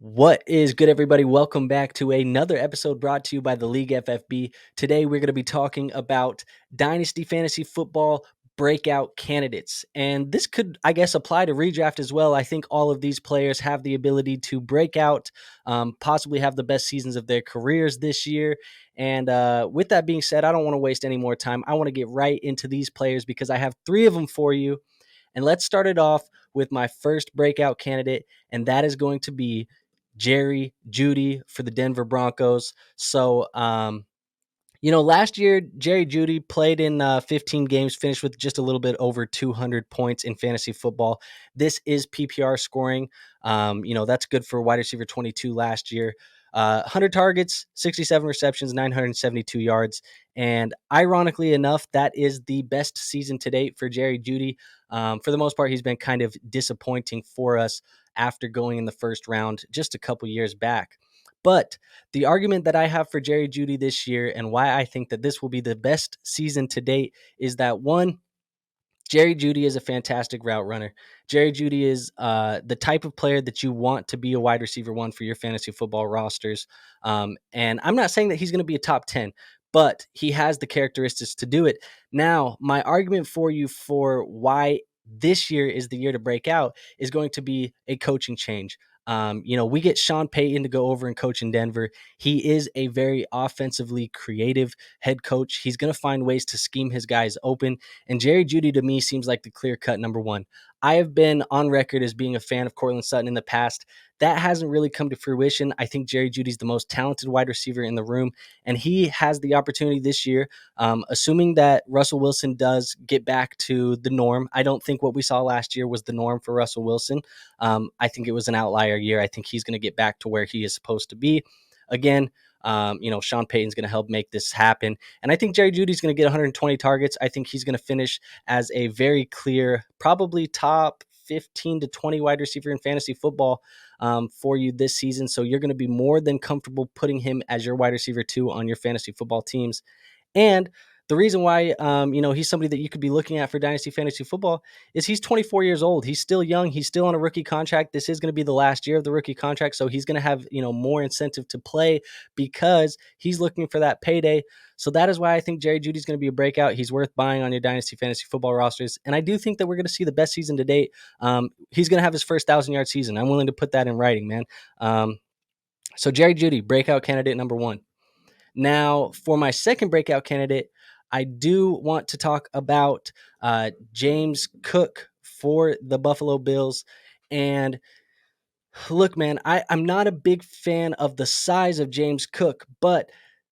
What is good, everybody? Welcome back to another episode brought to you by the League FFB. Today, we're going to be talking about Dynasty Fantasy Football breakout candidates. And this could, I guess, apply to redraft as well. I think all of these players have the ability to break out, possibly have the best seasons of their careers this year. And with that being said, I don't want to waste any more time. I want to get right into these players because I have three of them for you. And let's start it off with my first breakout candidate, and that is going to be Jeudy for the Denver Broncos. So, last year, Jeudy played in 15 games, finished with just a little bit over 200 points in fantasy football. This is PPR scoring. That's good for wide receiver 22 last year. 100 targets, 67 receptions, 972 yards. And ironically enough, that is the best season to date for Jeudy. For the most part, he's been kind of disappointing for us after going in the first round just a couple years back. But the argument that I have for Jeudy this year and why I think that this will be the best season to date is that, one, Jeudy is a fantastic route runner. Jeudy is the type of player that you want to be a wide receiver one for your fantasy football rosters. And I'm not saying that he's going to be a top 10, but he has the characteristics to do it. Now, my argument for you for why this year is the year to break out is going to be a coaching change. We get Sean Payton to go over and coach in Denver. He is a very offensively creative head coach. He's going to find ways to scheme his guys open. And Jeudy to me seems like the clear-cut number one. I have been on record as being a fan of Courtland Sutton in the past. That hasn't really come to fruition. I think Jeudy's the most talented wide receiver in the room, and he has the opportunity this year, assuming that Russell Wilson does get back to the norm. I don't think what we saw last year was the norm for Russell Wilson. I think it was an outlier year. I think he's going to get back to where he is supposed to be. Again, Sean Payton's going to help make this happen. And I think Jeudy's going to get 120 targets. I think he's going to finish as a very clear, probably top 15 to 20 wide receiver in fantasy football for you this season. So you're going to be more than comfortable putting him as your wide receiver 2 on your fantasy football teams. And the reason why, he's somebody that you could be looking at for Dynasty Fantasy Football is he's 24 years old. He's still young. He's still on a rookie contract. This is going to be the last year of the rookie contract, so he's going to have, more incentive to play because he's looking for that payday. So that is why I think Jeudy's going to be a breakout. He's worth buying on your Dynasty Fantasy Football rosters, and I do think that we're going to see the best season to date. He's going to have his first 1,000-yard season. I'm willing to put that in writing, man. So Jeudy, breakout candidate number one. Now, for my second breakout candidate, I do want to talk about James Cook for the Buffalo Bills. And look, man, I'm not a big fan of the size of James Cook, but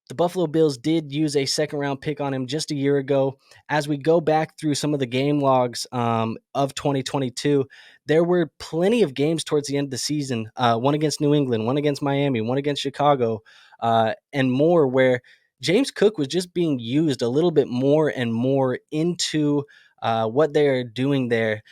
the Buffalo Bills did use a second-round pick on him just a year ago. As we go back through some of the game logs of 2022, there were plenty of games towards the end of the season, one against New England, one against Miami, one against Chicago, and more, where James Cook was just being used a little bit more and more into what they're doing there.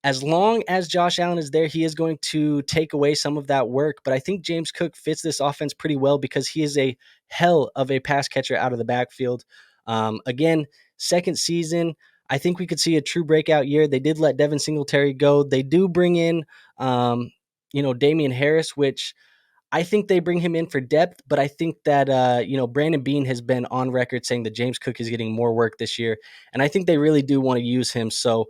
As long as Josh Allen is there, he is going to take away some of that work. But I think James Cook fits this offense pretty well because he is a hell of a pass catcher out of the backfield. Again, second season, I think we could see a true breakout year. They did let Devin Singletary go. They do bring in, Damian Harris, which I think they bring him in for depth, but I think that, Brandon Beane has been on record saying that James Cook is getting more work this year. And I think they really do want to use him. So,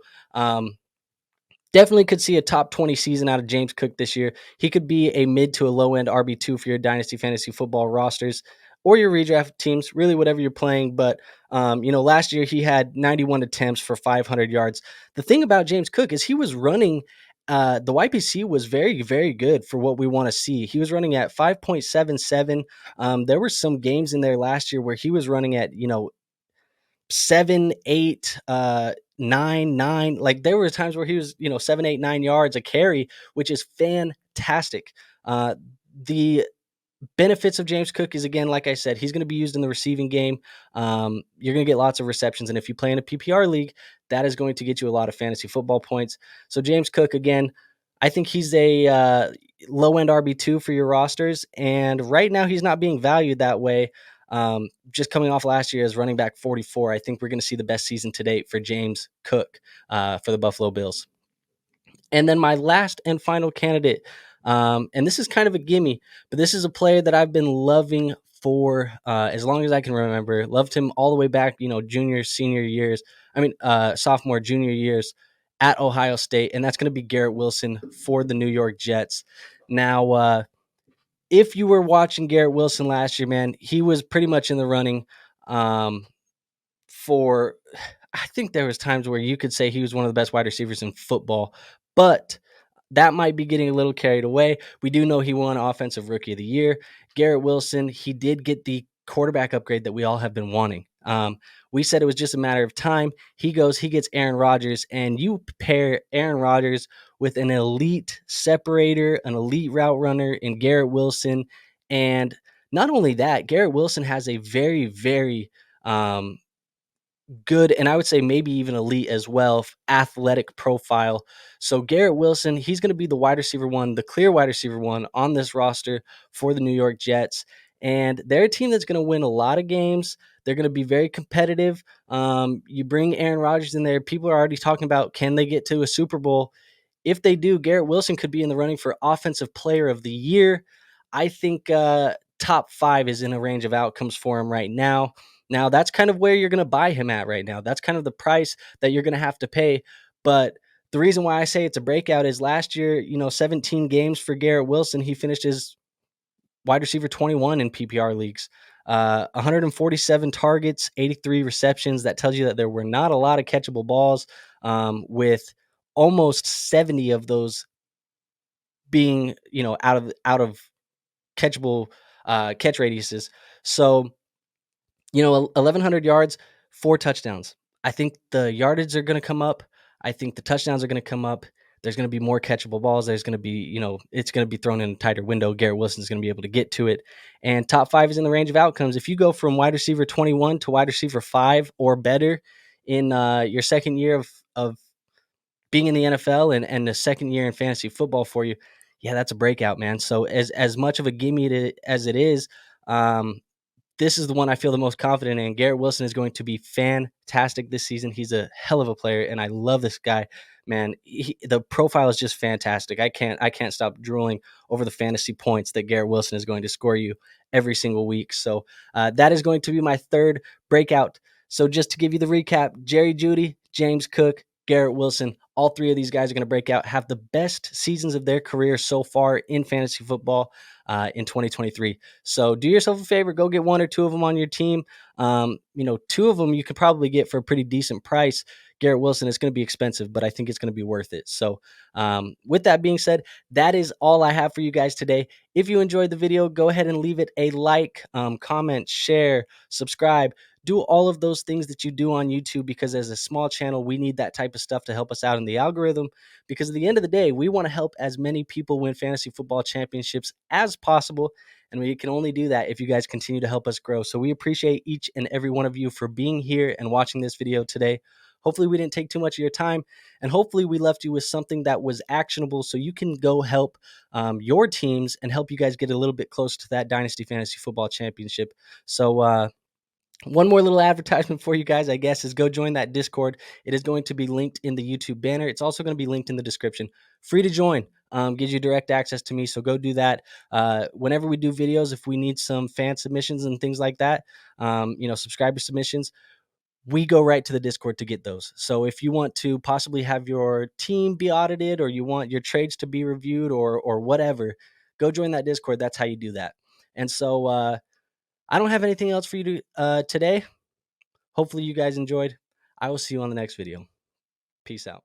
definitely could see a top 20 season out of James Cook this year. He could be a mid to a low end RB2 for your Dynasty Fantasy Football rosters or your redraft teams, really whatever you're playing. But, last year he had 91 attempts for 500 yards. The thing about James Cook is he was running, the YPC was very, very good for what we want to see. He was running at 5.77. There were some games in there last year where he was running at, 7, 8, 9, 9. Like there were times where he was, 7, 8, 9 yards a carry, which is fantastic. The benefits of James Cook is, again, like I said, he's going to be used in the receiving game. You're going to get lots of receptions. And if you play in a PPR league, that is going to get you a lot of fantasy football points. So James Cook, again, I think he's a low-end RB2 for your rosters. And right now he's not being valued that way. Just coming off last year as running back 44, I think we're going to see the best season to date for James Cook for the Buffalo Bills. And then my last and final candidate, And this is kind of a gimme, but this is a player that I've been loving for as long as I can remember. Loved him all the way back, junior, senior years. Sophomore, junior years at Ohio State, and that's going to be Garrett Wilson for the New York Jets. Now, if you were watching Garrett Wilson last year, man, he was pretty much in the running um, for. I think there was times where you could say he was one of the best wide receivers in football, but that might be getting a little carried away. We do know he won Offensive Rookie of the Year. Garrett Wilson, he did get the quarterback upgrade that we all have been wanting. We said it was just a matter of time. He gets Aaron Rodgers, and you pair Aaron Rodgers with an elite separator, an elite route runner in Garrett Wilson. And not only that, Garrett Wilson has a very, very good, and I would say maybe even elite as well, athletic profile. So Garrett Wilson, he's going to be the wide receiver one, the clear wide receiver one on this roster for the New York Jets. And they're a team that's going to win a lot of games. They're going to be very competitive. You bring Aaron Rodgers in there, people are already talking about, can they get to a Super Bowl? If they do, Garrett Wilson could be in the running for Offensive Player of the Year. I think top 5 is in a range of outcomes for him right now. Now, that's kind of where you're going to buy him at right now. That's kind of the price that you're going to have to pay. But the reason why I say it's a breakout is last year, 17 games for Garrett Wilson. He finished as wide receiver 21 in PPR leagues. 147 targets, 83 receptions. That tells you that there were not a lot of catchable balls, with almost 70 of those being, out of catchable catch radiuses. So 1,100 yards, 4 touchdowns. I think the yardage are going to come up. I think the touchdowns are going to come up. There's going to be more catchable balls. There's going to be, it's going to be thrown in a tighter window. Garrett Wilson's going to be able to get to it. And top 5 is in the range of outcomes. If you go from wide receiver 21 to wide receiver 5 or better in your second year of being in the NFL and the second year in fantasy football for you, yeah, that's a breakout, man. So as much of a gimme as it is, um, this is the one I feel the most confident in. Garrett Wilson is going to be fantastic this season. He's a hell of a player, and I love this guy, man. The profile is just fantastic. I can't stop drooling over the fantasy points that Garrett Wilson is going to score you every single week. So that is going to be my third breakout. So just to give you the recap, Jerry Jeudy, James Cook, Garrett Wilson, all 3 of these guys are going to break out, have the best seasons of their career so far in fantasy football in 2023. So do yourself a favor, go get 1 or 2 of them on your team. 2 of them you could probably get for a pretty decent price. Garrett Wilson is going to be expensive, but I think it's going to be worth it. So with that being said, that is all I have for you guys today. If you enjoyed the video, go ahead and leave it a like, comment, share, subscribe. Do all of those things that you do on YouTube, because as a small channel, we need that type of stuff to help us out in the algorithm, because at the end of the day, we want to help as many people win fantasy football championships as possible. And we can only do that if you guys continue to help us grow. So we appreciate each and every one of you for being here and watching this video today. Hopefully we didn't take too much of your time, and hopefully we left you with something that was actionable so you can go help your teams and help you guys get a little bit closer to that Dynasty Fantasy Football Championship. So one more little advertisement for you guys, I guess, is go join that Discord. It is going to be linked in the YouTube banner. It's also going to be linked in the description. Free to join. Gives you direct access to me, so go do that. Whenever we do videos, if we need some fan submissions and things like that, subscriber submissions, we go right to the Discord to get those. So if you want to possibly have your team be audited, or you want your trades to be reviewed, or whatever, go join that Discord. That's how you do that. And so I don't have anything else for you to today. Hopefully you guys enjoyed. I will see you on the next video. Peace out.